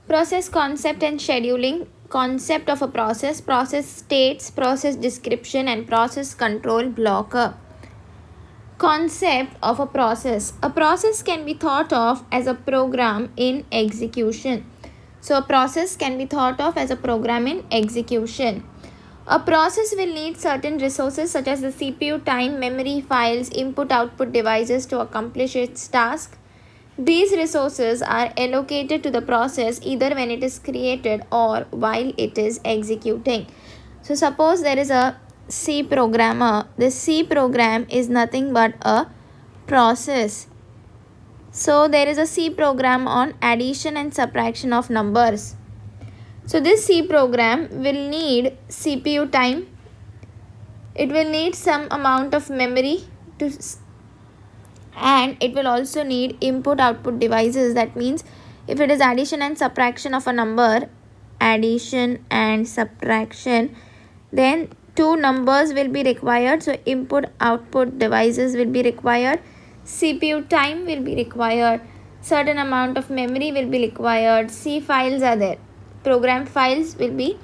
Process concept and scheduling. Concept of a process, process states, process description, and process control blocker. Concept of a process. A process can be thought of as a program in execution. So, a process can be thought of as a program in execution. A process will need certain resources such as the CPU, time, memory, files, input output devices to accomplish its task. These resources are allocated to the process either when it is created or while it is executing. So, suppose there is a C programmer. This C program is nothing but a process. So, there is a C program on addition and subtraction of numbers. So, this C program will need CPU time. It will need some amount of memory and it will also need input output devices. That means if it is addition and subtraction of a number, addition and subtraction, then two numbers will be required. So input output devices will be required, CPU time will be required, certain amount of memory will be required, C files are there, program files will be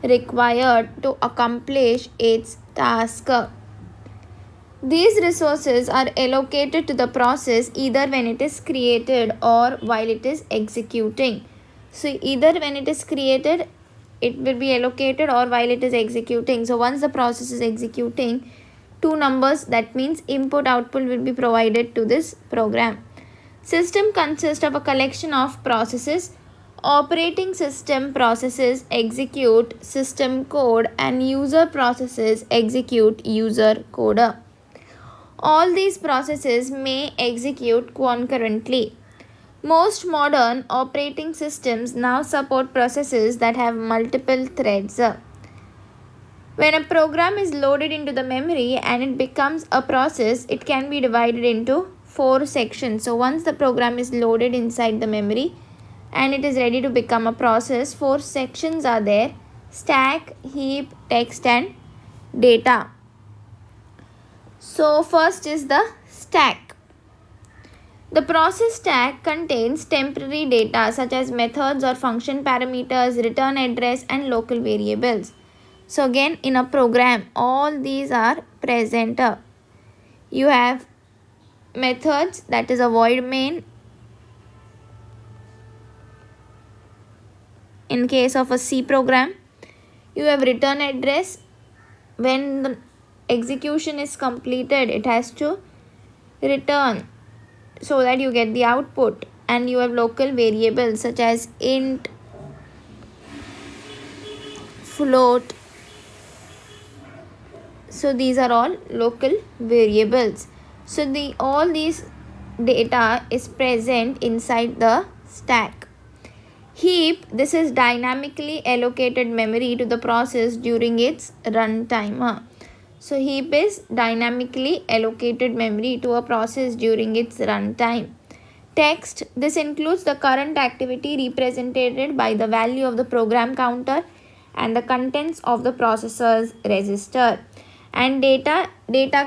required to accomplish its task. These resources are allocated to the process either when it is created or while it is executing. So either when it is created, it will be allocated, or while it is executing. So once the process is executing, two numbers, that means input output, will be provided to this program. System consists of a collection of processes. Operating system processes execute system code and user processes execute user code. All these processes may execute concurrently. Most modern operating systems now support processes that have multiple threads. When a program is loaded into the memory and it becomes a process, it can be divided into 4 sections. So once the program is loaded inside the memory and it is ready to become a process, 4 sections are there: stack, heap, text and data. So first is the stack. The process stack contains temporary data such as methods or function parameters, return address and local variables. So again, in a program, all these are present. You have methods, that is a void main. In case of a C program, you have return address. When the execution is completed, it has to return so that you get the output. And you have local variables such as int, float. So these are all local variables. So all these data is present inside the stack. Heap, this is dynamically allocated memory to the process during its runtime. So heap is dynamically allocated memory to a process during its runtime. Text, this includes the current activity represented by the value of the program counter and the contents of the processor's register. And data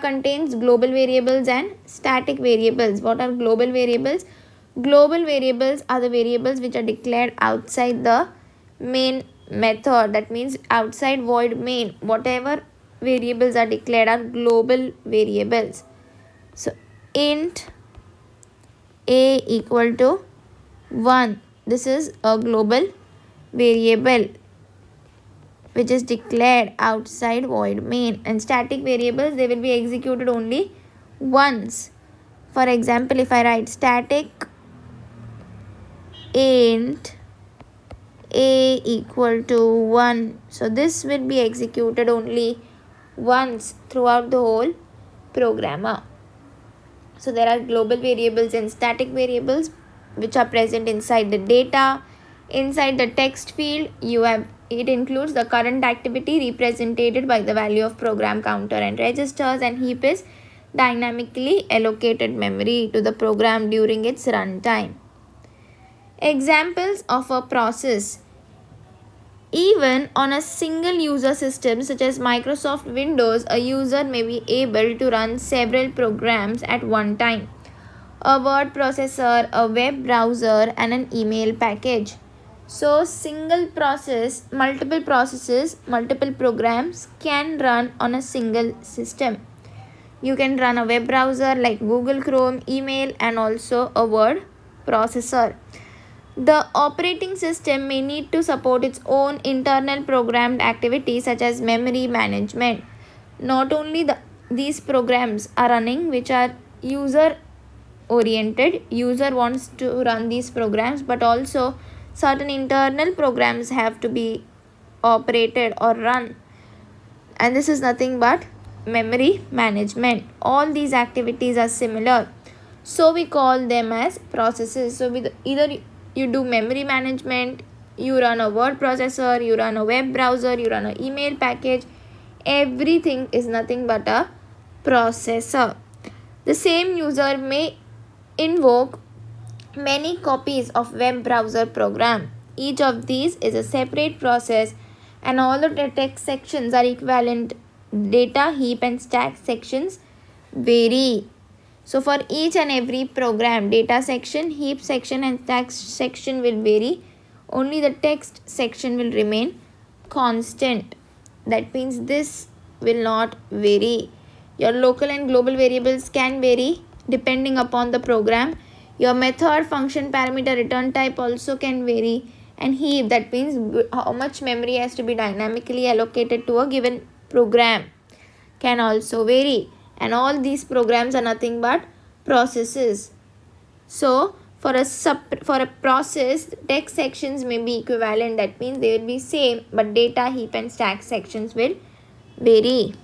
contains global variables and static variables. What are global variables? Global variables are the variables which are declared outside the main method. That means outside void main, whatever variables are declared are global variables. So int a equal to 1. This is a global variable which is declared outside void main. And static variables, they will be executed only once. For example, if I write static int a equal to 1, so this will be executed only once throughout the whole program. So there are global variables and static variables which are present inside the data. Inside the text field, it includes the current activity represented by the value of program counter and registers, and heap is dynamically allocated memory to the program during its runtime. Examples of a process. Even on a single user system such as Microsoft Windows, a user may be able to run several programs at one time. A word processor, a web browser and an email package. So single process, multiple processes, multiple programs can run on a single system. You can run a web browser like Google Chrome, email, and also a word processor. The operating system may need to support its own internal programmed activities such as memory management. Not only these programs are running which are user oriented, user wants to run these programs, but also certain internal programs have to be operated or run, and this is nothing but memory management. All these activities are similar, so we call them as processes. So with either you do memory management, you run a word processor, you run a web browser, you run an email package, everything is nothing but a processor. The same user may invoke many copies of web browser program. Each of these is a separate process, and all of the text sections are equivalent. Data heap and stack sections vary. So for each and every program, data section, heap section and stack section will vary. Only the text section will remain constant. That means this will not vary. Your local and global variables can vary depending upon the program. Your method, function, parameter, return type also can vary. And heap, that means how much memory has to be dynamically allocated to a given program, can also vary. And all these programs are nothing but processes. So for a process, text sections may be equivalent, that means they will be same, but data heap and stack sections will vary.